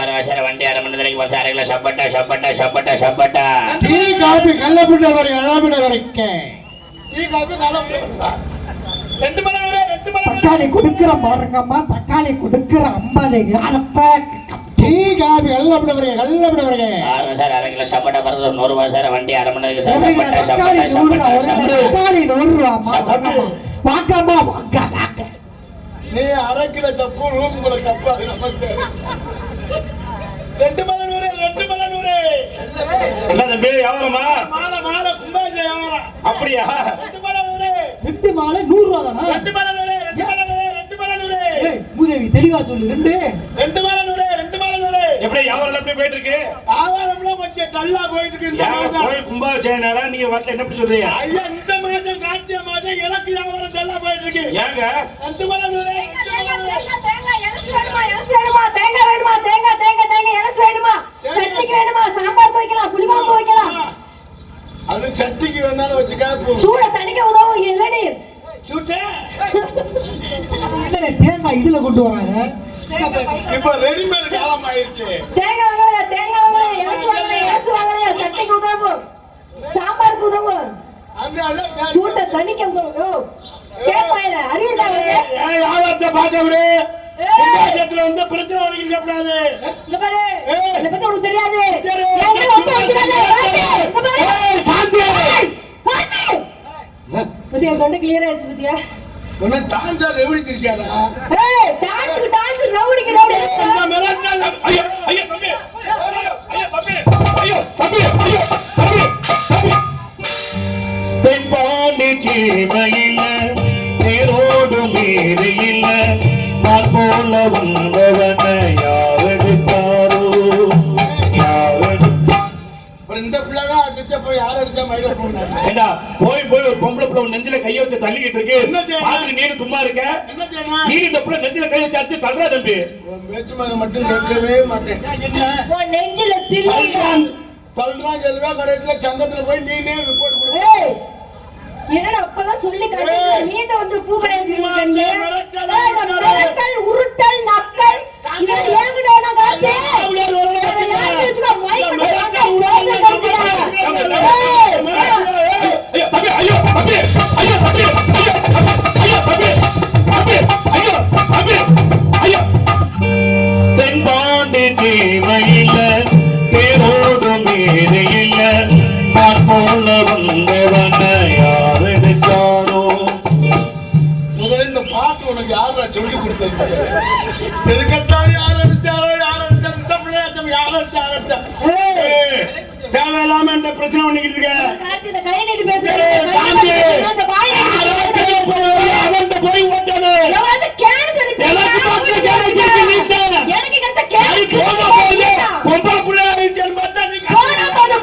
வரவாசர வண்டி அரை மணி நேரம் பஸ் அரைக்கில சப்பட்டா சப்பட்டா சப்பட்டா சப்பட்டா டீ காபி கள்ளப்புட்ட வரைக்கும் கள்ளப்புட்ட வரைக்கும் டீ காபி கள்ளப்புட்ட 2 மணி நேரம் 2 மணி நேரம் தக்காளி கொடுக்கிற பாருங்கம்மா தக்காளி கொடுக்கிற 50 யாரப்பா டீ காபி கள்ளப்புட்ட வரைக்கும் கள்ளப்புட்ட வரைக்கும் வரவாசர அரை கிலோ சப்பட்டா பரது 100 ரூபாய் வண்டி அரை மணி நேரம் சப்பட்டா தக்காளி சப்பட்டா 100 சப்பட்டா தக்காளி 100 ரூபாய் வாங்கம்மா வாங்க வாங்க நீ அரை கிலோ சப்பு ரூம் கூட சப்பு அது நமக்கு 2 மணி நேரம் 2 மணி நேரம் என்ன தம்பி வியாபாரமா மாலை மாலை கும்பாஜ வியாபாரம் அப்படியா 2 மணி நேரம் 2 மாலை 100 ரூபாய் தானா 2 மணி நேரம் 2 மணி நேரம் 2 மணி நேரம் ஏய் மூதேவி தெளிவா சொல்லு 2 மணி நேரம் 2 மணி நேரம் எப்படி வியாபாரம் எப்படி போயிட்டு இருக்கு வியாபாரம்லாம் கொஞ்சம் டல்லா போயிட்டு இருக்கு இந்த மாசம் கோயில் கும்பாபிஷேகம் நீங்க வரல என்ன சொல்றீங்க ஐயா இந்த மாதம் கார்த்திகை மாதம் எனக்கு வியாபாரம் டல்லா போயிட்டு இருக்கு ஏங்க 2 மணி நேரம் அது சட்டிக்கு வேணாலும் வச்சுக்கா சூட தணிக்க உதவும் இல்லடி சூட்டே தேங்காய் இதுல கொண்டு வராங்க இப்ப ரெடிமேட் காலம் ஆயிருச்சு தேங்காய் வாங்கல இலசு வாங்கல சட்டிக்கு உதவும் சாம்பாருக்கு உதவும் சூட தணிக்க உதவும் கேப்பாயில அறிவுட்டாங்களே ஏய் யாவத்த பாக்கவரே கும்பாபிஷேகத்துல வந்து பிரச்சனை வலிக்க கூடாது இந்த பாரு என்ன பத்தி உனக்கு தெரியாது தெரியும். எங்க வந்து வச்சுக்காதே இந்த பாரு சாந்தி பத்தியா தொண்டை கிளியர் ஆயிடுச்சு பத்தியா உன்ன டான்ஸா ரெவடி இருக்கியாடா ஏய் டான்ஸ் ரவுடிக்கு ரவுடி அந்த மிரட்டல் ஐயோ ஐயோ தம்பி ஐயோ தம்பி ஐயோ தம்பி ஐயோ தம்பி தென்பாண்டி சீமையில தேரோடு மீறியில நான் போல வந்தவன யாரெடுத்தாரோ இந்த பிள்ளைதான் அடிச்ச போய் யார் அடிச்சா மயில போனாங்க ஏண்டா போய் போய் ஒரு பொம்பளை பிள்ளை நெஞ்சில கைய வச்சு தள்ளிக்கிட்டு இருக்கு என்ன செய்யணும்? பாத்துட்டு நீனு சும்மா இருக்க என்ன செய்யணும் நீ இந்த பிள்ளை நெஞ்சில கைய வச்சு அடிச்சு தள்ளுறா தம்பி உன் பேச்சு மாதிரி மட்டும் கேட்கவே மாட்டேன் என்ன உன் நெஞ்சில தில்லி சொல்றான் செல்வா கடைசியில சங்கத்துல போய் நீனே ரிப்போர்ட் கொடு ஏய் என்னடா அப்பதான் சொல்லி காட்டுறேன் மீண்டும் வந்து பூ கடை வச்சிருக்கீங்க நீங்க மிரட்டல் உருட்டல் நக்கல் இத ஏங்கடா காத்து வெச்சுக்க மைக் ஐயோ தம்பி ஐயோ தம்பி ஐயோ தம்பி ஐயோ தம்பி தம்பி ஐயோ தம்பி ஐயோ தென்பாண்டி தீமையில தேரோடு மீறியில நான் போல வந்தவன யாரெடுத்தாரோ முதல்ல இந்த பாட்டு உனக்கு யாரா சொல்லி கொடுத்தது எதுக்கட்டாலும் யார் அடிச்சாரோ இந்த பிள்ளைய யார் அடிச்சா தேவையில்லாம இந்த பிரச்சனை பண்ணிக்கிட்டு இருக்க கார்த்தி இந்த கை நீட்டி பேசுறேன் அவன்கிட்ட போய் ஓட்டானு எவ்வளவு கேன்சர் எனக்கு பார்த்து கேன்சர் நீட்ட எனக்கு கிடைச்ச கேன்சர் பொம்பளை புள்ள ஆயிடுச்சுன்னு பார்த்தா நீ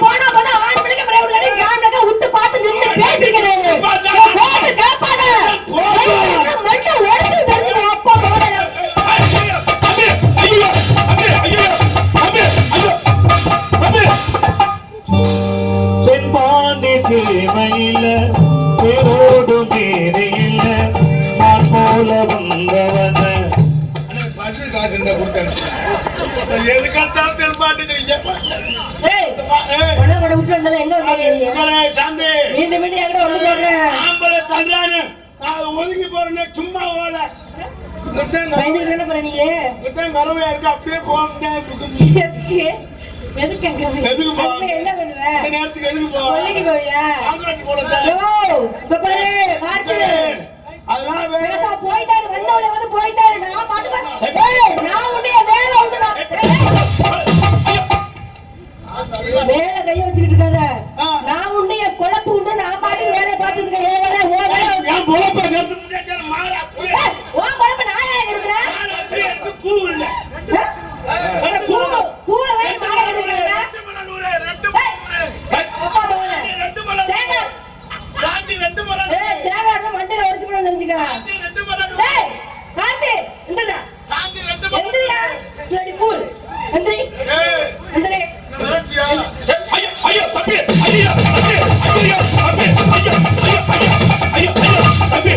போனா போது ஆண் பிள்ளைக்கு பிரேவடு கடை காண்டக விட்டு பார்த்து நின்னு பேசிக்கிறேன் போட்டு கேப்பாத மண்ணை உடைச்சு தரணும் அப்பா போடல ஐயோ ஐயோ ஐயோ ஐயோ தென்பாண்டி தீமையில தேரோடு மீறியில நான் போல வந்தவன பசு காசு இருந்தா கொடுத்தேன் எதுக்கட்டாலும் தெருப்பாட்டு ஏய் உடனே கூட விட்டு வந்தல எங்க வந்தீங்க சாந்தி மீண்டும் மீண்டும் எங்கட வந்து போடுறேன் ஆம்பளை தள்ளானு ஒதுங்கி போறேன்னு சும்மா ஓட பயந்துட்டு என்ன பண்ண நீங்க கறவையா இருக்கு அப்படியே போக எதுக்கு எதுக்கு போ? என்ன பண்ணுவேன் இந்த நேரத்துக்கு எதுக்கு போ சொல்லிக்கு போவியா காங்கிரட் போட இப்ப பாரு கார்த்தி அதனால பேசா போயிட்டாரு வந்தவளே வந்து போயிட்டாரு நான் பாத்துக்க நான் உடைய வேலை உண்டு வேலை கைய வச்சுக்கிட்டு இருக்காத நான் உடைய குழப்பு உண்டு நான் பாட்டுக்கு வேலையை பார்த்துட்டு இருக்கேன் ஏன் வேலை ஓ வேலை என் பொழப்ப கருத்து மாறா உன் குழப்ப நான் ஏன் எடுக்கிறேன் பூ இல்ல பூல வாங்கி மாலை எடுக்கிறேன் அப்பா போன தேங்காய் தேங்காய் வண்டியில உடச்சு போட தெரிஞ்சுக்க கார்த்தி இந்தடா எந்திரா பிளடி பூல் எந்திரி எந்திரி ஐயோ ஐயோ தம்பி ஐயோ தம்பி ஐயோ தம்பி ஐயோ ஐயோ ஐயோ ஐயோ தம்பி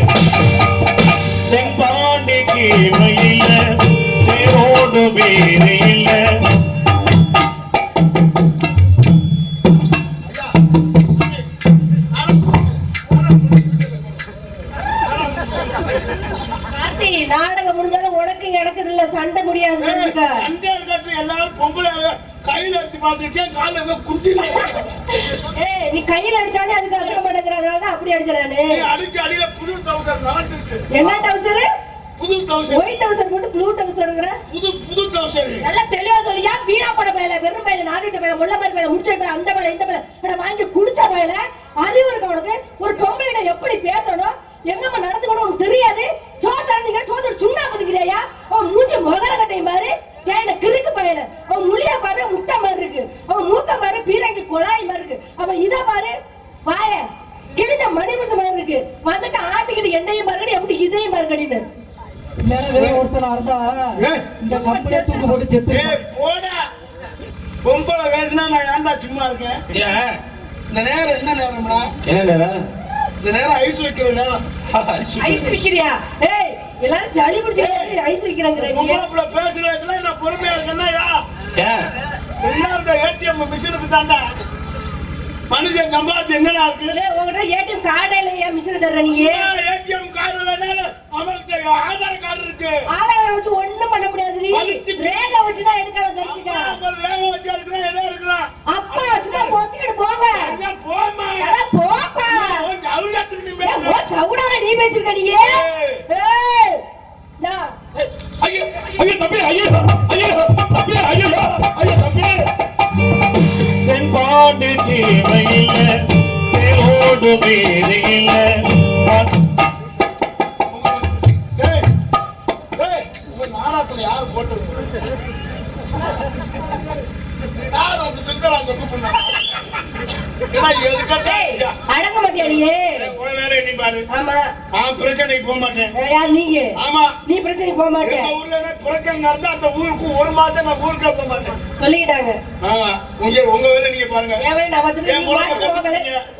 தென்பாண்டி தீமையில தேரோடு மீறியில பார்த்துருக்கேன் காலைல குண்டில ஏய் நீ கையில அடிச்சானே அதுக்கு அசைக்க மாட்டேங்கிறதுனால தான் அப்படி அடிச்சறானே. அடிக்க அடியில புது டவுசர் நடந்துருக்கு. என்ன டவுசர்? புது டவுசர். ஒயிட் டவுசர் போட்டு ப்ளூ டவுசர்ங்கற. புது டவுசர். நல்லா தெளிவா சொல்லியா? வீணா போட பயல, வெறும் பயல, நாதிட்ட பயல, முள்ள மாதிரி பயல, முடிச்ச பயல, அந்த பயல, இந்த பயல. அட வாங்கி குடிச்ச பயல. அறிவு இருக்க உனக்கு? ஒரு பொம்பளையிட எப்படி பேசணும்? எங்கம்மா நடந்துக்கணும் உனக்கு தெரியாது? சோத்தறீங்க, சோத்தற சுண்ணா பதுக்குறியா? அவன் மூஞ்சி மொகர கட்டையும் பாரு. கேன கிறுக்கு பயல. அவன் முழியா பாரு முட்டை மாதிரி இருக்கு. அவன் மூக்க பாரு பீரங்கி குழாய் மாதிரி இருக்கு. அவன் இத பாரு வாய கிழிஞ்ச மணிமுச மாதிரி இருக்கு. வந்துட்டு ஆட்டிக்கிட்டு எண்ணையும் பாருங்கடி எப்படி இதையும் பாருங்கடின்னு. வேற ஒருத்தனா இருந்தா இந்த கம்பெனி தூக்கு போட்டு செத்து. போடா பொம்பளை வேசினா நான் ஏன்டா சும்மா இருக்கேன்? ஏன் இந்த நேரம் என்ன நேரம்டா? என்ன நேரம்? இந்த நேரம் ஐஸ் வைக்கிற நேரம். ஐஸ் விக்கிறியா? ஏய் எல்லாரும் சளி பிடிச்சிட்டு ஐஸ் விக்கிறாங்கற நீ. பொம்பளை பேசுறதுல நான் பொறுமையா இருக்கேன்னா ஏன் எல்லாரும் ஏடிஎம் மிஷினுக்கு தாண்டா மனுஷன் சம்பாதிச்சு என்னடா இருக்கு? உங்ககிட்ட ஏடிஎம் கார்டே இல்லையா? மிஷின் தர்ற நீ. ஏடிஎம் கார்டு வேணாலும் அவருக்கு ஆதார் கார்டு இருக்கு. ஆதார் வச்சு ஒண்ணும் பண்ண முடியாது நீ. ரேகை வச்சு தான் எடுக்கலாம் தெரிஞ்சுக்க. ரேகை வச்சு எடுக்கலாம் ஏதோ இருக்கலாம். அப்பா வச்சுட்டா போத்திக்கிட்டு போங்க. போமா அட போப்பா. அவுலத்துக்கு நீ ஓ சவுடால நீ பேசிருக்க நீ. ஏய் நான் ஐயோ ஐயோ தம்பி ஐயோ ஐயோ தம்பி ஐயோ ஐயோ தம்பி தென்பாண்டு தீமையில்ல தேவோடு வேலையில்ல நாடகத்துல யாரு போட்டு யார் அந்த சுந்தராங்க கூப்பிடுறாங்க? அடங்க மாட்டியா நீ? வேலை நீ பாரு. ஆமா நான் பிரச்சனைக்கு போக மாட்டேன். யார் நீங்க? ஆமா நீ பிரச்சனைக்கு போக மாட்டே. எங்க ஊர்ல பிரச்சனை நடந்தா அந்த ஊருக்கு ஒரு மாதம் நான் ஊருக்கே போக மாட்டேன். சொல்லிட்டாங்க. ஆமா உங்க வேலை நீங்க பாருங்க. என் வேலை நான் வந்து என் பொறுப்பு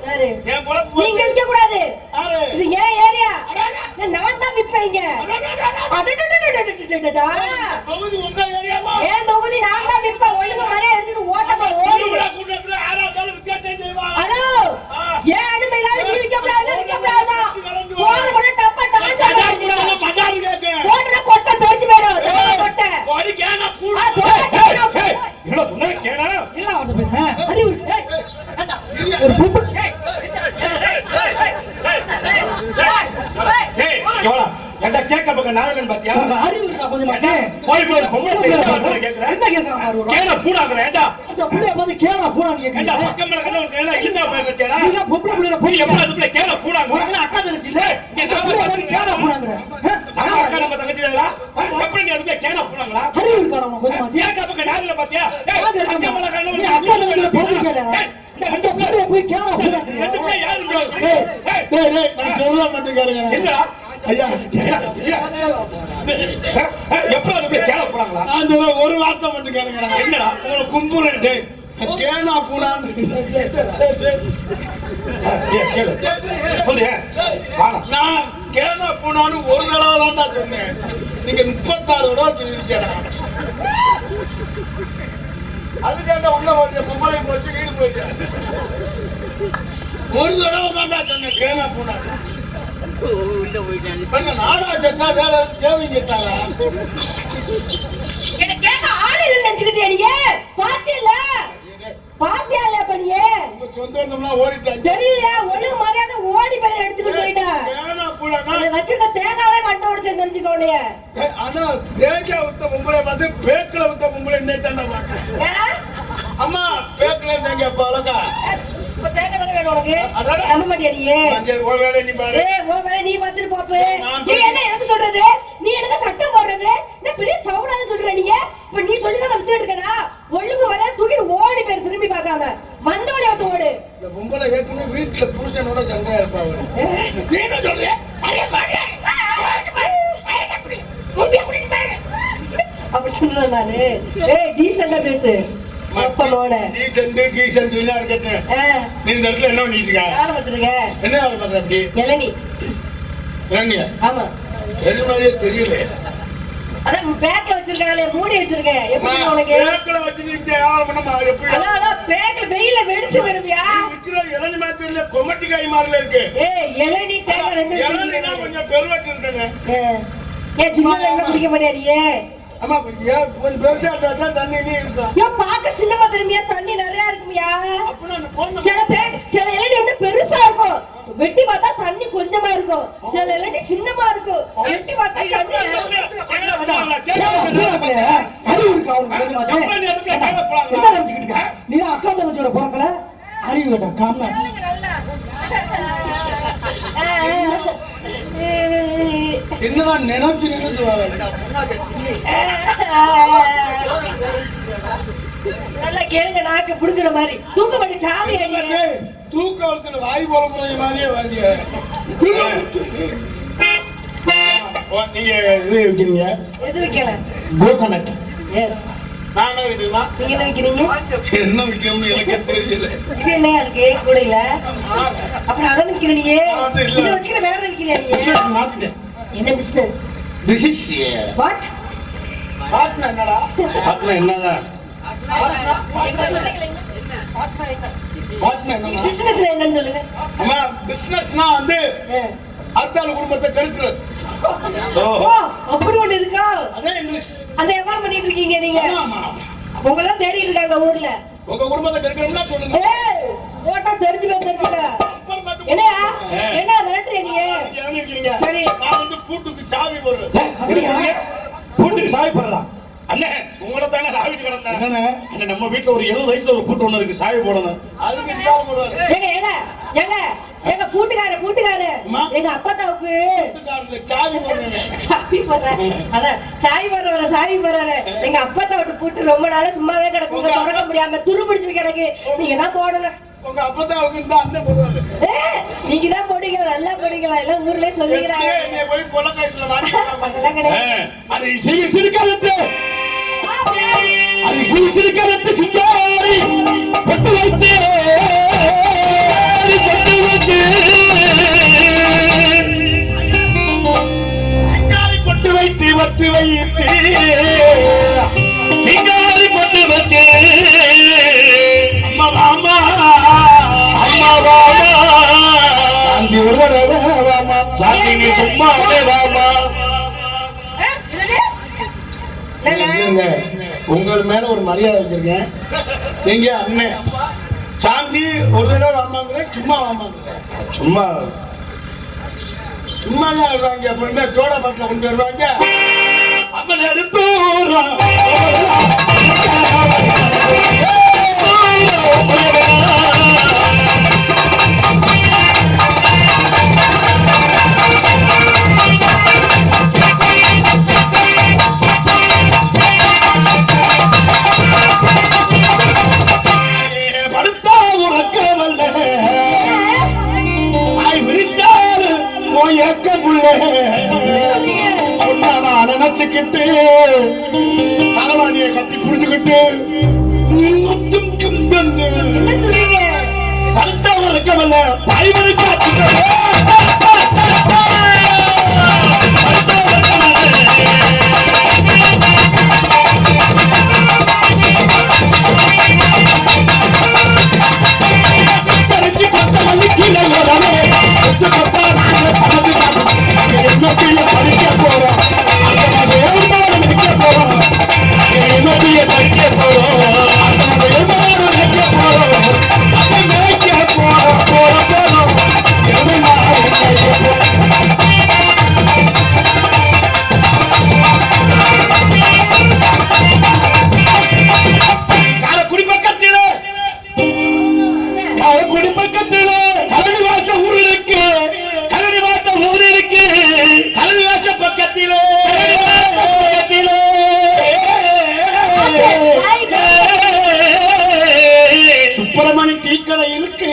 யாரு? என் பொறுப்பு நீங்க விக்க கூடாது. யாரு? இது ஏன் ஏரியா? நான் தான் விப்பேங்க. அடடடடடடடடடா. தொகுதி உங்க ஏரியாவா? ஏன் தொகுதி நான் தான் விப்பேன். ஒழுங்கு மறைய எடுத்துட்டு ஓட்டமா ஓடி. கூட்டத்துல யாராவது வித்தியாசம் செய்வாங்க. அடோ ஏன் அனுமதி இல்லாம நீ விக்க கூடாது விக்க கூடாதா? போன கூட டப்பா டான்ஸ் ஆடுறாங்க. மஜாரு கேக்க. போடுற கொட்ட தோச்சு போயிடும். கொட்ட. ஓடி கேனா பூ. என்ன சொன்னா கேனா இல்ல அவன் பேசுறேன். அறிவு இருக்கு. ஒரு பொம்பளை ஏய் எவளா என்கிட்ட கேட்க பக்க நாரகன் பாத்தியா? அறிவு இருக்கா கொஞ்சம் மாட்டேன். போய் பொம்பளை கேக்குறேன். என்ன கேக்குறான் பாரு. கேன பூடாக்குற ஏண்டா அந்த புள்ளைய பார்த்து கேனா போறான்னு ஏண்டா கேக்குறேன். பக்கம் மேல கண்ணு கேனா இல்ல போய் வச்சடா. நீ பொம்பளை புள்ளைய நீ போய் எப்ப அதுல கேன பூடாங்க உனக்கு அக்கா தங்கச்சி இல்ல. இந்த புள்ளைய பார்த்து கேனா போறாங்கற. நம்ம அக்கா நம்ம தங்கச்சிங்களா? எப்படி நீ அதுல கேன பூடாங்களா? அறிவு இருக்கா உனக்கு கொஞ்சம் மாட்டேன். கேட்க பக்க நாரகன் பாத்தியா? பக்கம் மேல கண்ணு நீ அக்கா தங்கச்சில போறீங்க. அந்த புள்ளைய போய் கேனா போறாங்க. ரெண்டு பேரும் யாரு டேய் டேய் நான் சொல்ல மாட்டேங்கறேன். என்னடா ஐயா எப்ப அதுல கேன பூடாங்களா? நான் சொல்ற ஒரு வார்த்தை மட்டும் கேளுங்கடா. என்னடா உங்களை கும்புறேன் டேய். கேனா பூனான்னு நான் கேனா பூனான்னு ஒரு தடவை தான்டா சொன்னேன். நீங்க 36 தடவை சொல்லிருக்கேடா. அதுக்காக உள்ள வந்து பொம்பளை போச்சு வீடு போயிட்டேன். ஒரு தடவை தான்டா சொன்னேன் கேனா பூனான்னு. நாடா சட்டா வேலை சேவிங்கிட்டாங்க. என்ன கேட்க ஆள் இல்ல நினைச்சுக்கிட்டியா நீ? பாத்தியல பாத்தியால பண்ணியே உங்க சொந்த பந்தம்லாம் ஓடிட்டாங்க. தெரியல ஒழுங்கு மரியாதை ஓடி போய் எடுத்துக்கிட்டு போயிட்டா. கேனா பூனானா வச்சிருக்க தேங்காவே மட்டை உடைச்சு தெரிஞ்சுக்கோனே. ஆனா தேஜா வித்த பொம்பளை பார்த்து பேக்கில வித்த பொம்பளை இன்னைக்கு தாண்டா பாக்குறேன். அம்மா பேக்கில தேங்க பழக்கா இப்ப தேங்காய் தானே வேணும் உனக்கு? அதானே. நம்ப மாட்டியா நீ? ஒரு வேலை நீ பாரு. ஏய் உன் வேலை நீ பார்த்துட்டு போப்பு. நான் நீ என்ன எனக்கு சொல்றது? நீ எனக்கு சட்டம் போடுறது? என்ன பெரிய சவுடாத சொல்ற நீ? இப்ப நீ சொல்லி தான் வித்துட்டு இருக்கடா. ஒழுங்கு வர தூக்கிட்டு ஓடி போய் திரும்பி பார்க்காம வந்தவளே வந்து ஓடு. இந்த பொம்பளை ஏற்கனவே வீட்டுல புருஷனோட சண்டையா இருப்பாங்க. நீ என்ன சொல்ற? அப்படி சொல்றேன் நானு. ஏய் டீசெண்டா பேசு. அப்பனோட டீசென்ட் எல்லாம் இருக்கட்டும். நீ இந்த இடத்துல என்ன பண்ணிட்டு இருக்க? யார வந்துருங்க? என்ன வேலை பண்ற அப்படி? இளநீ. இளநியா? ஆமா. எது மாதிரியே தெரியல. அதான் பேக்ல வச்சிருக்காங்களே மூடி வச்சிருக்கேன். எப்படி உனக்கு? பேக்கில வச்சிருக்கீங்க வியாபாரம் பண்ணமா எப்படி? அட பேக்ல வெயில வெடிச்சு வருவியா? விக்கிற இளநி மாதிரி தெரியல, கொமட்டிக்காய் மாதிரில இருக்கு. ஏய் இளநீ தேங்காய் ரெண்டும் இளநினா கொஞ்சம் பெருவட்டு இருக்குங்க. ஏன் சின்ன என்ன குடிக்க மாட்டியா நீ? ஆமா கொஞ்சம் பெருசா இருந்தா தண்ணி நீ இருக்கா? ஏன் பாக்க சின்னமா திரும்பியா தண்ணி கேட்டேன். என்ன நினைச்சுக்கிட்டு இருக்க? நீ தான் அக்கா தங்கச்சியோட பிறக்கல அறிவு வேண்டாம் காம என்னடா நினைச்சு வர நல்லா கேளுங்க, நாக்கு புடுங்குற மாதிரி தூக்க மாட்டி சாவி அடிங்க. தூக்கத்துல வாய் போல முறை மாதிரியே வாங்கிய நீங்க இது வைக்கிறீங்க எது வைக்கல? கோகனட். எஸ். நான் என்ன வைக்கிறேன்னா நீங்க என்ன வைக்கிறீங்க? என்ன வைக்கணும்னு எனக்கே தெரியல. இது என்னையா இருக்கு கூடையில? அப்புறம் அதை வைக்கிற நீங்க அது இல்ல. இதை வச்சுக்கிற வேற வைக்கிறியா நீங்க? பிசினஸ் மாத்திட்டேன். என்ன business? This is what? Patna என்னடா? பாட்னா என்னடா? என்ன சொல்றீங்க? பாட்னா என்னடா? பிசினஸ்ல என்னன்னு சொல்லுங்க. அம்மா பிசினஸ்னா வந்து அத்தால குடும்பத்தை கெடுக்கிறது. ஓ, அப்படி ஒண்ணு இருக்கா? அதான் இங்கிலீஷ். அந்த வியாபாரம் பண்ணிட்டு இருக்கீங்க நீங்க? ஆமா. உங்களெல்லாம் தேடி இருக்காங்க ஊர்ல. உங்க குடும்பத்தை கெடுக்கணும்னா சொல்லுங்க. ஏய், போட்டா தெரிஞ்சு தெரிஞ்சுல. என்னையா? என்ன விரட்டுற நீ? எங்க இருக்கீங்க? சரி. நான் வந்து பூட்டுக்கு சாவி போடுறேன். பூட்டுக்கு சாவி போடலாம். அண்ணே உங்களை தானே ராவிட்டு கிடந்தேன். என்னண்ணே? அண்ணே நம்ம வீட்டுல ஒரு 70 வயசுல ஒரு பூட்டு ஒண்ணு இருக்கு, சாவி போடணும். அதுக்கு சாவி போடுவாரு. ஏங்க ஏங்க ஏங்க எங்க பூட்டுக்கார அம்மா. எங்க அப்பத்தாவுக்கு பூட்டுக்காரருக்கு சாவி போடுறேன். சாவி போடுறாரு. அதான் சாவி போடுறாரு. எங்க அப்பத்தாவோட பூட்டு ரொம்ப நாளா சும்மாவே கிடக்குங்க, திறக்க முடியாம துரு பிடிச்சு கிடக்கு. நீங்க தான் போடணும். உங்க அப்பத்தாவுக்கு இந்த அண்ணன் போடுவாரு. நீங்க தான் போடுவீங்க, நல்லா போடுவீங்களா? எல்லாம் ஊர்லயே சொல்லிக்கிறாங்க. என்னைய போய் கொலைக்காய்ச்சல மாட்டிக்கலாம். அதெல்லாம் கிடையாது. அது சிரிக்காதத்து, அது சிரிக்காதத்து சிங்காரி பட்டு வைத்து பட்டு வைத்து சிங்காரி பட்டு வைத்து வத்து வைத்து சிங்காரி பட்டு வச்சு அம்மா அம்மா அம்மா வாமா சாந்தி வாமா சாந்தி நீ சும்மா வாமா. இருங்க. உங்கள் மேல ஒரு மரியாதை வச்சிருக்கேன். எங்க அண்ணன் சாந்தி ஒரு தடவை வாமாங்கிறேன், சும்மா வாமாங்கிறேன். சும்மா சும்மா தான் வருவாங்க. அப்படின்னா சோடா பாட்டில் கொண்டு வருவாங்க. அம்மன் எடுத்தோரா படுத்தா உறக்கவல்ல விரித்தாரு போயக்க புள்ள நான் நினைச்சுக்கிட்டு தலவாணியை கட்டி புடிச்சுக்கிட்டு என்ன சொல்றீங்க? அடுத்த வரைக்கமல்ல பாய்வருக்கு படிக்க போறோம் காரைக்குடி பக்கத்தில கலனி வாச ஊர் இருக்கு, கலனி வாச ஊர் இருக்கு, கலனி வாச பக்கத்திலே சுப்பிரமணி டீக்கடை இருக்கு.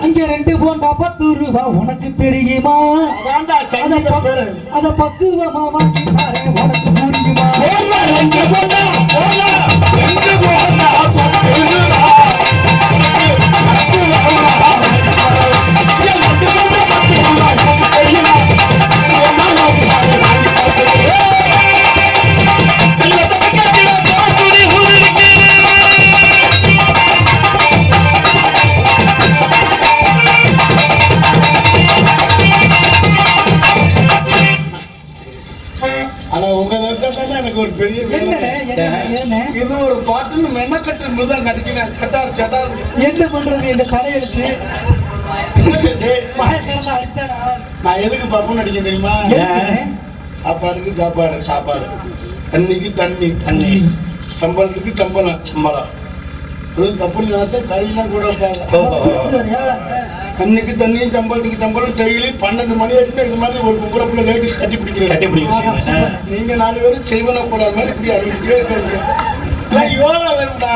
அங்க 2 போண்டா 10 ரூபா உனக்கு தெரியுமா? அதான்டா சங்கீத பேரு. அத பக்குவமா வாங்கி தாரே உனக்கு புரியுமா? ரெண்டு போண்டா 10 ரூபா ஆனா உங்க நேரத்துல எனக்கு ஒரு பெரிய என்னடே, என்ன? இது ஒரு பாட்டுன்னு மெனக்கட்டு தான் நடிக்கிறேன். சட்டார் சட்டார் என்ன பண்றது இந்த தலையெழுத்து? பயங்கரமா அடிச்சானா? நான் எதுக்கு பப்பு நடிக்க தெரியுமா? ஏன்? சாப்பாடுக்கு சாப்பாடு, சாப்பாடு தண்ணிக்கு தண்ணி, தண்ணி சம்பளத்துக்கு சம்பளம். சம்பளம் அதுவும் தப்புன்னு நினைச்சா கறியெல்லாம் கூட வைப்பாங்க. தண்ணிக்கு தண்ணியும் சம்பளத்துக்கு சம்பளம் டெய்லி 12 மணி ஆச்சுன்னா இது மாதிரி ஒரு கும்புறப்புல லேடிஸ் கட்டி பிடிக்கிறது. நீங்க 4 பேரும் செய்வன போற மாதிரி இப்படி அனுப்பிட்டே இருக்காங்க. யோகா வேணும்டா.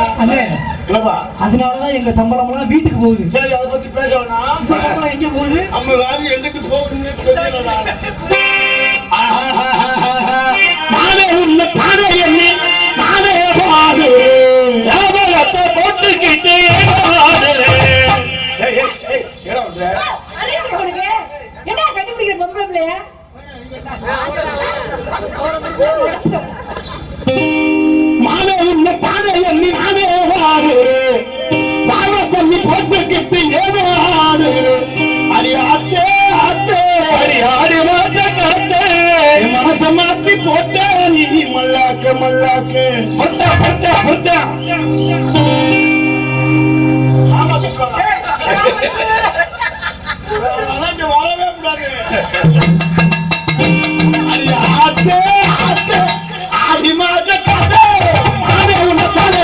இல்லப்பா அதனாலதான் எங்க சம்பளம் எல்லாம் வீட்டுக்கு போகுது. சரி அதை பத்தி பேச வேணாம். சம்பளம் எங்க போகுது? நம்ம வேலை எங்கிட்டு போகுதுன்னு தெரியல. நானே உள்ள தானே என்ன நானே பாடு லாபத்தை போட்டுக்கிட்டு என்ன கண்டுபிடிக்கிற பொம்பளை பிள்ளைய மானே உள்ள தானே எண்ணி நானே பாடு பாவ தண்ணி போட்டுக்கிட்டு ஏதோ ஆடு அடி ஆத்தே ஆத்தே அடி ஆடி மாத்த காத்தே மனச மாத்தி போட்ட நீ மல்லாக்க மல்லாக்க பொட்டா பொட்டா பொட்டா வாழவே கூடாது. அடி ஆத்தே ஆத்தே ஆடி மாத்த காத்தே மானே உள்ள தானே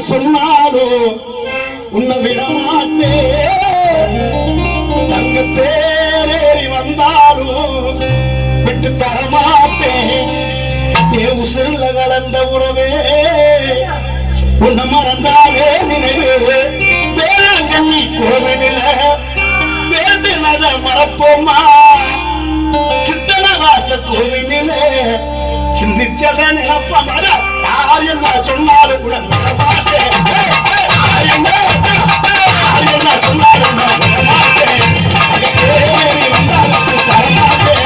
சொன்னாலும் உன்னை விடமாட்டே தங்க தேரேறி வந்தாலும் விட்டு தரமாட்டேன் என் உசிரில் கலந்த உறவே உன்னை மறந்தாலே நினைவு வேளாங்கண்ணி கோவிலில் வேண்டினத மறப்போமா சித்தனவாச கோவிலிலே சிந்திச்சத நினைப்ப யார் என்ன சொன்னாலும் கூட மாட்டேன் யார் என்ன சொன்னாலும் மாட்டேன் வந்தாலும் தரமாட்டேன்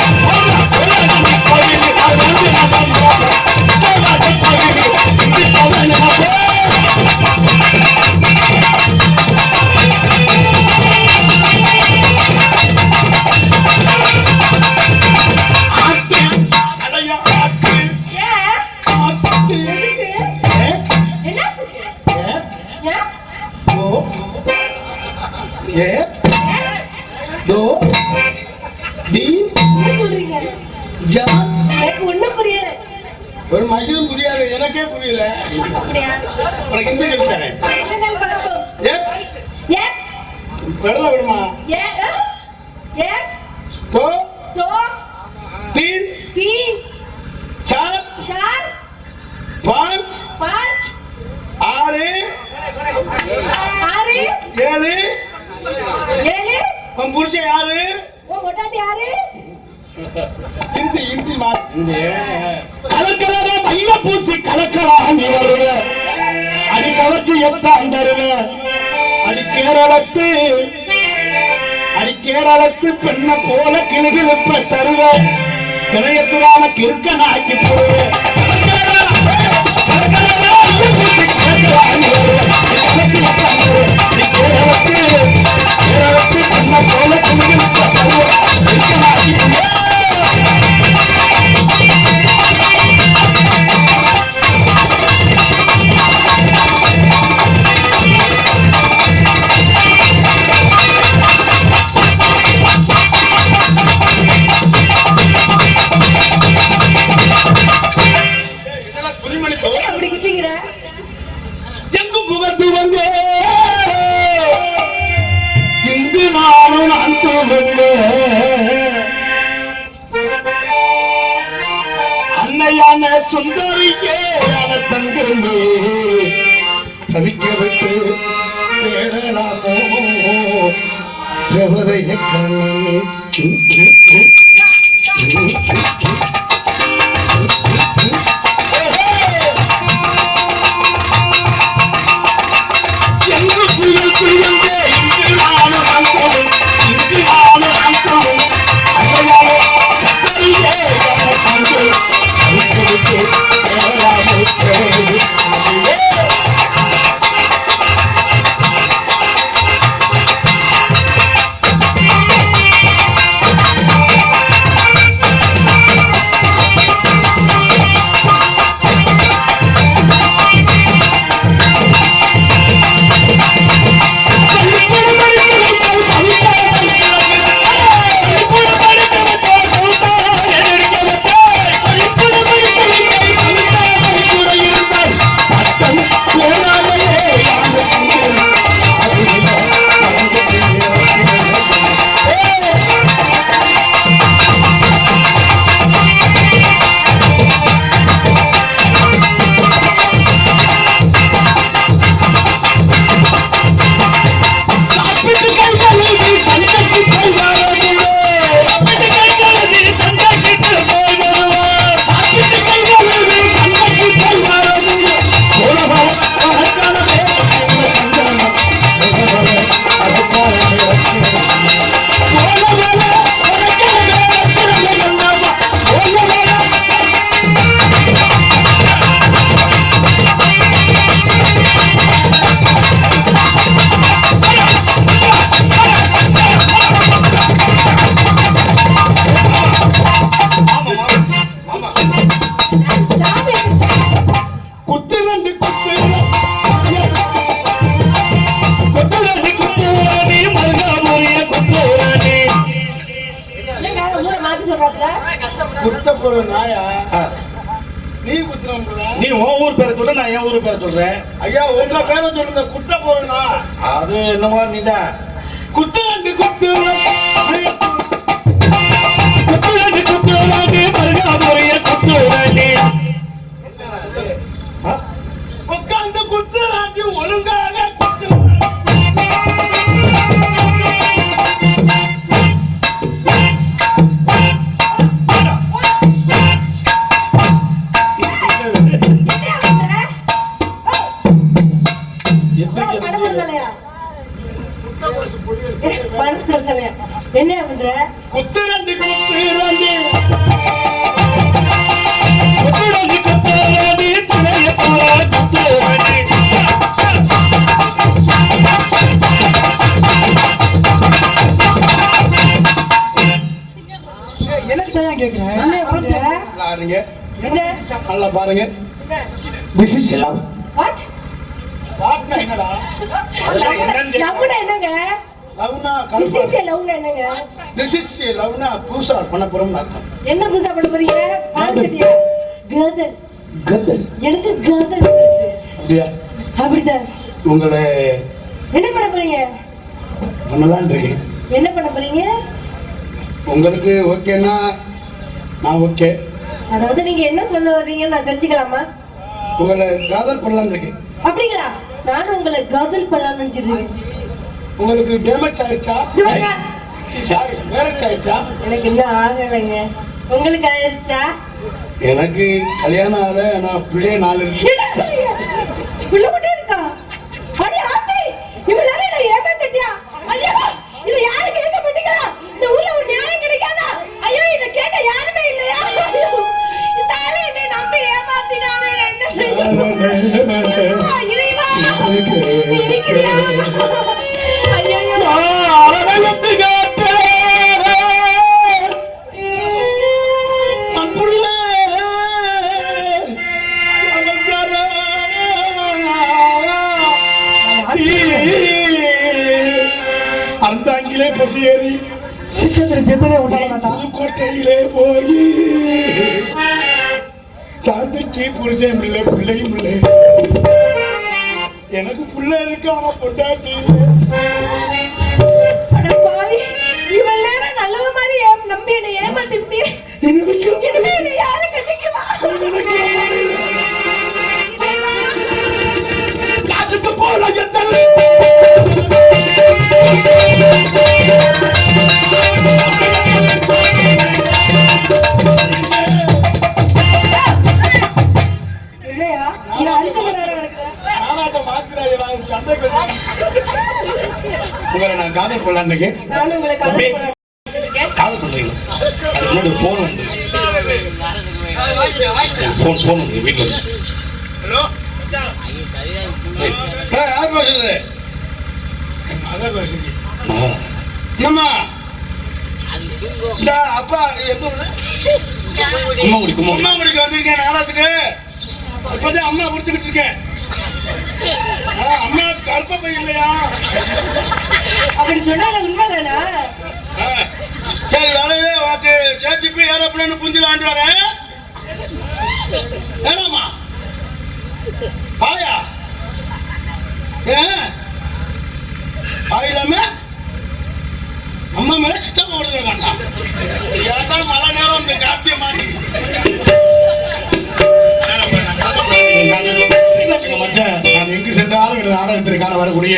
ஒரு மனுஷனும் புரியாது, எனக்கே புரியல. உனக்கு இந்த சொல்லி தரேன். வரல விடுமா? तो तीन तीन चार चार पाँच पाँच आरे आरे ஏழு ஏழு हम पुरुषे आरे वो मोटा आरे हिंदी हिंदी मार हिंदी கலக்கலர மைய பூசி கலக்கலா நீ வருவ அடி கவர்ச்சி எத்தான் தருவ அடி கேரளத்து பெண்ண போல கிளுகிழுப்ப தருவ கிளையத்துறான கிறுக்கனாக்கி போடுவ கேரளத்து பெண்ண போல கிளுகிழுப்ப தருவ கிறுக்கனாக்கி அன்னையான சுந்தரியே தங்கமே தவிக்க விட்டு தேடலாமோ தேவதைய கண்ணே சாமி குத்து ரெண்டு குத்து குத்துராணி குத்துராணி மருகாபுரிய குத்துராணி. என்னங்க ஊரை மாத்தி சொல்றாப்ல? குத்த போற நாயா நீ குத்துறான் போல. நீ உன் ஊர் பேரை சொல்ற, நான் என் ஊர் பேரை சொல்றேன். ஐயா உங்க பேரை சொல்லுங்க. குத்த போறனா அது என்னவோ நீதான். குத்து ரெண்டு குத்துராணி குத்துராணி குத்துராணி மருகாபுரிய குத்துராணி. உட்கார்ந்து குத்துறாண்டி ஒழுங்காக குத்து. என்ன பண்ற? குத்துராண்டி குத்துராண்டி குத்துராண்டி குத்துராண்டி துணைய போற குத்துராண்டி. எனக்கு தான் கேக்குறேன். என்ன பண்ற? பாருங்க என்ன? நல்லா பாருங்க. என்ன? This is love. What? வாட்னா என்னடா? லவ்னா என்னங்க? லவ்னா This is a love என்னங்க? This is லவ்னா புதுசா பண்ண போறோம்னு அர்த்தம். என்ன புதுசா பண்ண போறீங்க? பாத்துட்டியா? காதல். கதல் எனக்கு காதல் வந்துருச்சு. அப்படியா? அப்படிதான். உங்களை என்ன பண்ண போறீங்க? பண்ணலான்னு இருக்கேன். என்ன பண்ண போறீங்க? உங்களுக்கு ஓகேனா நான் ஓகே. அதாவது நீங்க என்ன சொல்ல வர்றீங்கன்னு நான் தெரிஞ்சுக்கலாமா? உங்களை காதல் பண்ணலான்னு இருக்கேன். அப்படிங்களா? நானும் உங்களை காதல் பண்ணலாம்னு நினைச்சிருக்கேன். உங்களுக்கு டேமேஜ் ஆயிடுச்சா? சாரி மேரேஜ் ஆயிடுச்சா? எனக்கு இன்னும் ஆகலைங்க. உங்களுக்கு ஆயிடுச்சா? எனக்கு கல்யாணம் ஆகல. நான் பிள்ளைய 4 இருக்கு. உள்ள மட்டும் இருக்கா? அடி ஆத்தி, இவ்வளவு நேரம் நான் ஏமாத்திட்டியா? ஐயோ, இது யாரு கேட்க மாட்டீங்களா? இந்த ஊர்ல ஒரு நியாயம் கிடைக்காதா? ஐயோ, இத கேட்க யாருமே இல்லையா? ஐயோ, இந்த ஆளு என்னை நம்பி ஏமாத்தினானே, என்ன செய்யணும்? இறைவா, நீ இருக்கிறியா? ஐயையோ. அரவணைத்து காட்டே அன்புள்ள அலங்கார அந்தாங்கிலே பசியேறி செத்ததே உண்டாகலாம்டா. புதுக்கோட்டையிலே போய் சாந்திக்கு புரிஞ்சம் இல்லை, பிள்ளையும் இல்லை. எனக்கு புள்ள இருக்கு, ஆனா பொண்டாட்டி இல்லை. அட பாவி, இவ்வளவு நேரம் நல்லவ மாதிரி நம்பி என்னை ஏமாத்தி விட்டீர். இனிமே என்னை யாரு கட்டிக்குவா? காட்டுக்கு போல எத்தனை இல்லையா? இதை அடிச்சுக்கிறாரு எனக்கு. நானாட்டம் மாத்திராய சண்டைக்கு உங்களை நான் காதல் பண்ணலான்னு இருக்கேன். நானும் உங்களை காதல் பண்ண வச்சிருக்கேன். காதல் பண்றீங்களா? அதுக்கு முன்னாடி போன் வந்து போன் வந்து வீட்டுல வந்து. ஹலோ யார் பேசுறது? மகன் பேசுறது. என்னம்மா இந்த அப்பா எந்த கும்மாங்குடி கும்மாங்குடி அம்மாங்குடிக்கு வந்திருக்கேன் நாடகத்துக்கு. இப்பதான் அம்மா பிடிச்சிக்கிட்டு இருக்கேன். அம்மா கற்பப்பை இல்லையா? அப்படி சொன்னால உண்மைதானா? சரி வேலையிலே வாத்து சேர்த்து ஏரோப்ளேன் புஞ்சிலாண்டு வரேன். ஏனாமா பாயா பாயிலாம அம்மா மேல சித்தப்பா ஓடுதுடா. ஏன் மழை நேரம் இந்த காப்பிய மாட்டி மச்சான். நான் எங்கு சென்றாலும் எனது நாடகத்திற்கான வரக்கூடிய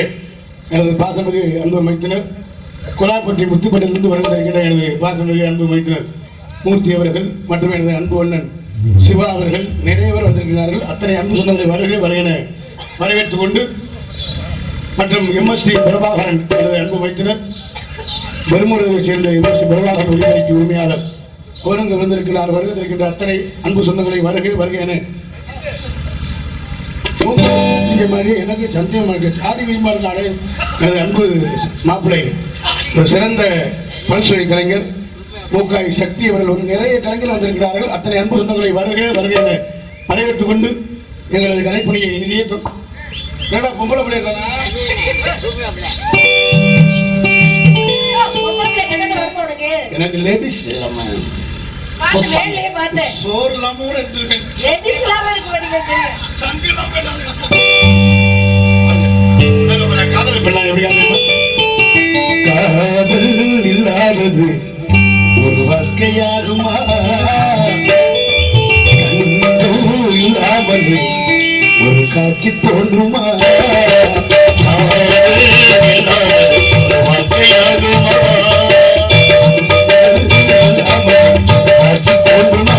எனது பாசமிகு அன்பு மைத்தினர் குலாப்பட்டி முத்துப்பட்டிலிருந்து வருகின்ற எனது பாசமிகு அன்பு மைத்தினர் மூர்த்தி அவர்கள் மற்றும் எனது அன்பு அண்ணன் சிவா அவர்கள் நிறைய பேர் வந்திருக்கிறார்கள். அத்தனை அன்பு சொந்தங்களை வருகை வருகின வரவேற்றுக் கொண்டு மற்றும் எம்எஸ்டி பிரபாகரன் எனது அன்பு மைத்தினர் பெருமுறையை சேர்ந்த எம்எஸ்டி பிரபாகரன் ஒளிபரப்பு உரிமையாளர் கோரங்க வந்திருக்கிறார். வருகின்ற அத்தனை அன்பு சொந்தங்களை வருகை வருகை என மாதிரி எனக்கு சந்தேகமா இருக்கு. சாதி விரிமா இருக்காரு எனது அன்பு மாப்பிள்ளை ஒரு சிறந்த பல்சுவை கலைஞர் மூக்காய் சக்தி அவர்கள் ஒரு நிறைய கலைஞர் வந்திருக்கிறார்கள். அத்தனை அன்பு சொந்தங்களை வருக வருக என வரவேற்றுக் கொண்டு எங்களது கலைப்பணியை இனிதே பொம்பளை பிள்ளைகளா எனக்கு லேடிஸ் சோறு இல்லாம கூட எடுத்திருக்கேன். காதல் பெண்ணா எப்படியாது காதல் இல்லாதது ஒரு வாழ்க்கையாகுமா இல்லாமல் ஒரு காட்சி தோன்றுமா வாழ்க்கையாகுமா காட்சி தோன்றுமா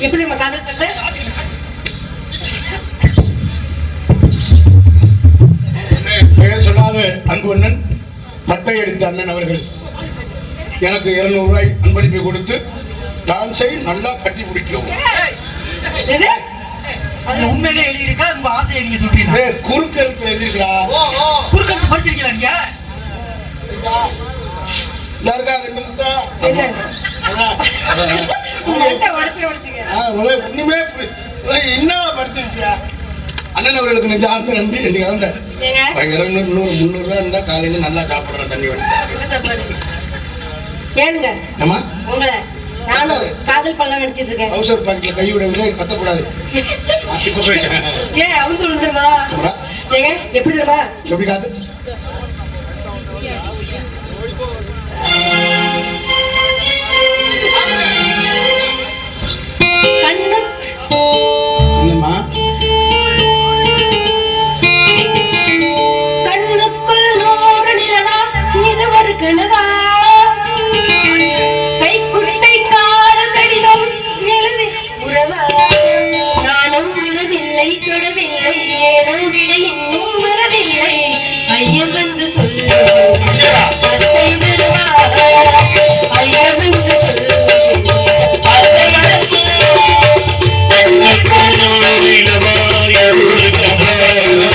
எப்படி நம்ம காதல் பண்ற பெயர் சொல்லாத அன்பண்ணன் பட்டை அடித்த அண்ணன் அவர்கள் எனக்கு 200 ரூபாய் அன்பளிப்பை கொடுத்து டான்ஸை நல்லா கட்டி பிடிக்கவும். உண்மையிலே எழுதியிருக்கா உங்க ஆசையை நீங்க சொல்றீங்க? குறுக்கெழுத்து எழுதிருக்கா? குறுக்கெழுத்து படிச்சிருக்கீங்களா நீங்க? யாருக்கா 2 முட்டை? ஒண்ணுமே என்ன படிச்சிருக்கியா? அண்ணன் அவர்களுக்கு நெஞ்சார்ந்த நன்றி. இன்னைக்கு வந்து 200 300 ரூபாய் இருந்தா காலையில நல்லா சாப்பிடுற தண்ணி வேணும். ஏனுங்க ஏமா உங்களை நானும் காதல் பல்ல நடிச்சிட்டு இருக்கேன். அவசர பாக்கெட்ல கை விடவில்லை, கத்தக்கூடாது. ஏன் அவுந்து விழுந்துருமா? ஏங்க எப்படி தெரியுமா? எப்படி காது கண்ணு என்னம்மா? கண்ணுக்குள் 100 நிலவா, இது ஒரு கனவா? கைக்குட்டை கால கடிதம் எழுதி உறவா? நானும் விழவில்லை தொடவில்லை, ஏனோ விட இன்னும் வரவில்லை. ஐயர் வந்து சொல்லு ஐயர் வந்து சொல்லு கண்ணுக்குள் 100 நிலவா, இது ஒரு கனவா?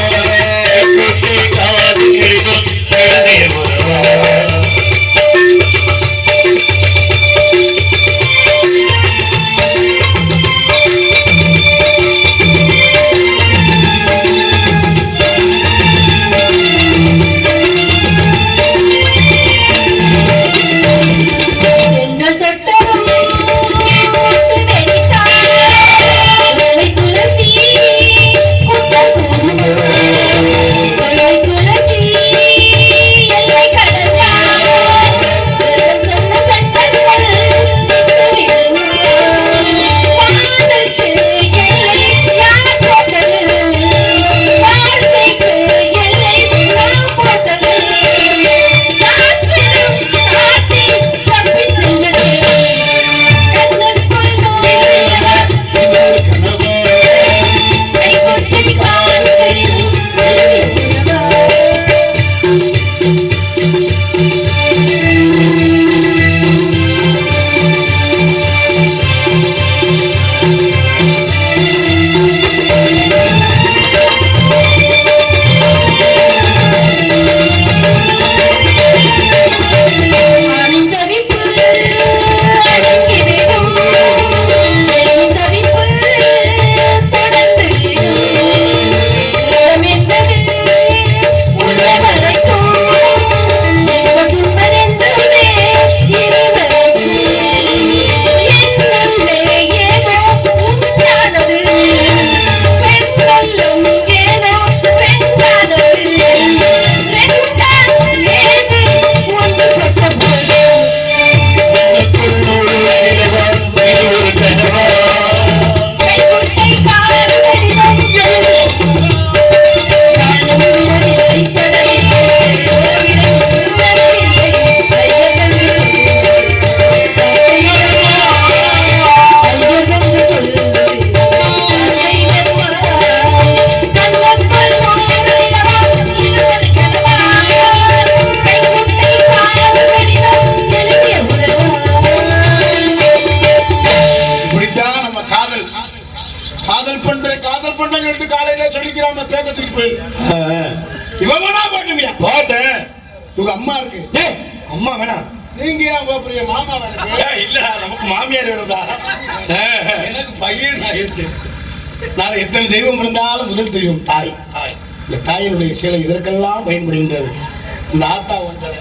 அம்மா வேணாம். நீங்க ஏன் கோபுரிய மாமா வேணும்? இல்லடா நமக்கு மாமியார் வேணும்டா. எனக்கு பையன் ஆயிடுச்சு. நான் எத்தனை தெய்வம் இருந்தாலும் முதல் தெய்வம் தாய். இந்த தாயினுடைய சிலை இதற்கெல்லாம் பயன்படுகின்றது. இந்த ஆத்தா ஒன்றை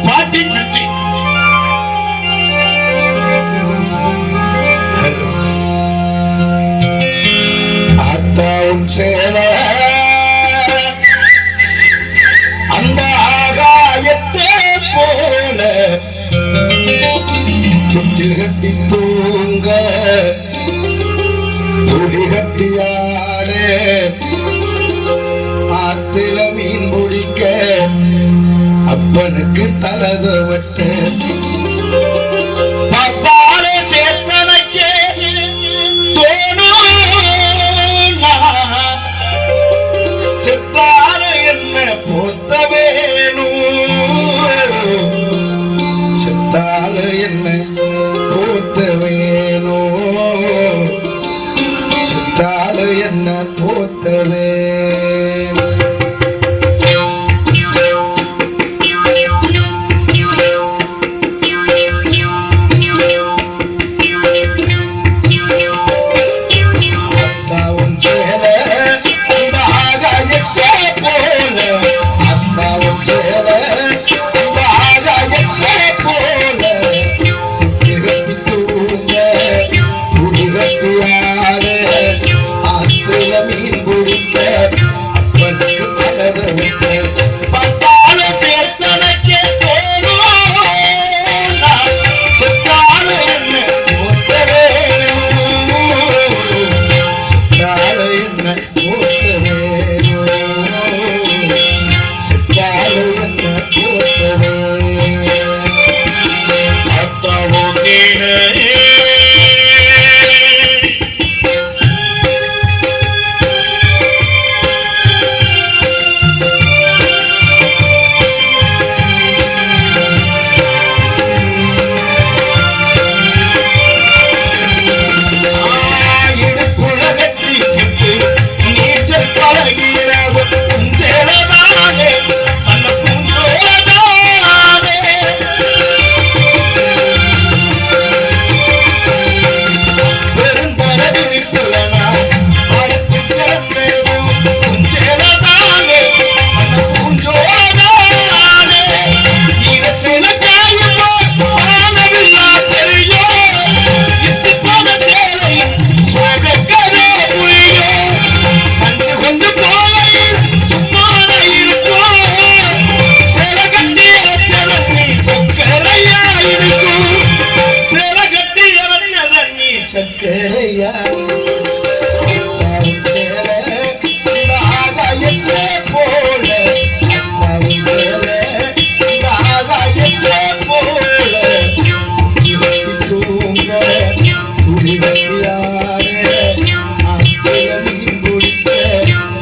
பாட்டி பிட்டி ஆத்தாவும் சேலை அந்த ஆகாயத்தை போல தொட்டில் கட்டி தூங்க துளி கட்டியாட ஆத்தில மீன் பிடிக்க அப்பனுக்கு தலத வட்ட பார்த்தாலே சேத்தனைக்கே தோணும் செத்தால என்ன போத்த வேணும் செத்தால என்ன போத்த வேணும் செத்தால என்ன போத்த வேணும் அத்தாவும் சேலை அந்த ஆகாயத்தை போல அத்தாவும் சேலை அந்த ஆகாயத்தை போல துடி தூங்க துடி கட்டியாட ஆத்துல மீன் பிடிக்க அப்பனுக்கு தலத விட்ட பார்த்தால சேத்தனைக்கே தோணும் செத்தால என்ன போத்த வேணும் செத்தால என்ன போத்த வேணும் செத்தால என்ன போத்த வேணும் அத்தாவோ கீழே நீச்சல் பழகிறது உஞ்சேலதானே அந்த பூஞ்சோலதானே பெருந்தரவிருப்பலனா படத்து கிடந்தேனோ உஞ்சேலதானே அந்த பூஞ்சோலதானே இரசின காயுமா ஆனவில்லா தெரியும் இத்து போன சேலையும் சோகக்கரே புரியும் அஞ்சு கொண்டு போகையில் சும்மான இருக்கும் சில கட்டி இறச்சதண்ணி சக்கரையா இருக்கும் சில கட்டி இறச்சதண்ணி சக்கரையா ஆகாயத்தை போல அத்தாவும் சேலை இந்த ஆகாயத்தை போல தூங்க துளி கட்டியாட ஆத்திர மீன் பிடிக்க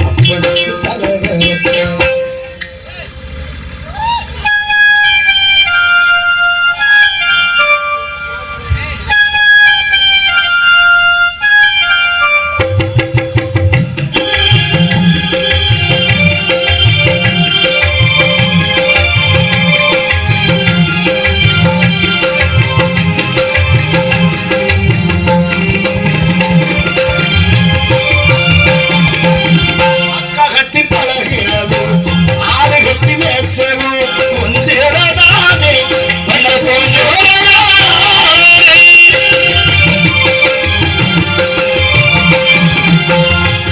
அப்பனுக்கு தலத வைக்க அக்கா கட்டி பழகிறது ஆறு கட்டி மேய்ச்சது கொஞ்சேரதானே பண்ண கொஞ்சோரதானே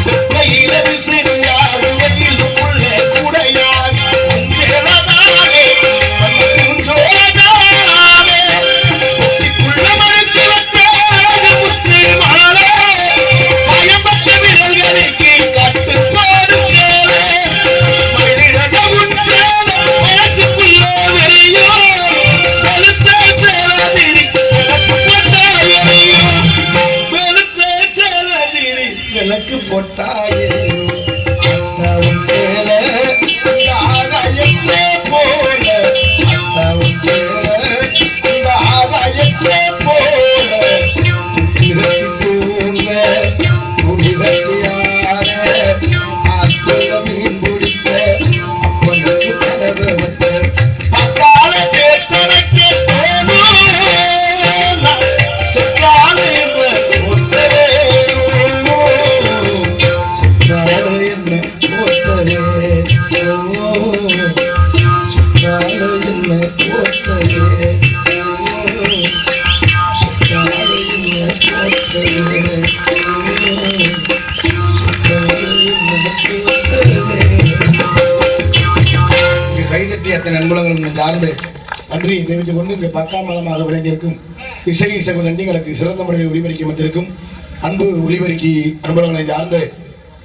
குப்பையில விசிறியாரு வெயிலுக்குள்ளே கூடையார் கொஞ்சேரதானே பண்ண கொஞ்சோரதானே குட்டிக்குள்ள மறைச்சு வச்ச முத்து மாலை பயப்பட்ட விரல்களுக்கு கட்டுப்பாடும் சேலை மனிதனும் சேலை மனசுக்குள்ள வெறியும் வெளுத்த சேலதிரி விளக்கு போட்டாயறியும் வெளுத்த சேலதிரி விளக்கு போட்டாயறியும் அத்தாவும் சேலை இந்த ஆகாயத்தை போல அத்தாவும் சேலை இந்த ஆகாயத்தை போல துடி கட்டி தூங்க துடி கட்டியாட அத்தனை அன்புலங்களும் சார்ந்து நன்றியை தெரிவித்துக் கொண்டு இங்கே பக்காமலமாக விளங்கியிருக்கும் இசை இசை நன்றிகளுக்கு சிறந்த முறையில் ஒளிபரிக்க வந்திருக்கும் அன்பு ஒளிபரிக்கி அன்புலங்களை சார்ந்து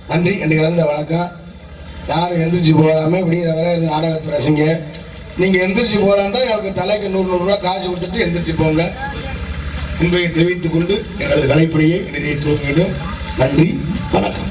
நன்றி என்று கலந்த வணக்கம். யாரும் எந்திரிச்சு போகாமல் விடிய வர நாடகத்தை ரசிங்க. நீங்கள் எந்திரிச்சு போகிறாந்தா எனக்கு தலைக்கு 100 ரூபா காசு கொடுத்துட்டு எந்திரிச்சு போங்க என்பதை தெரிவித்துக் கொண்டு எங்களது கலைப்பணியை நிறைவேற்ற வேண்டும். நன்றி, வணக்கம்.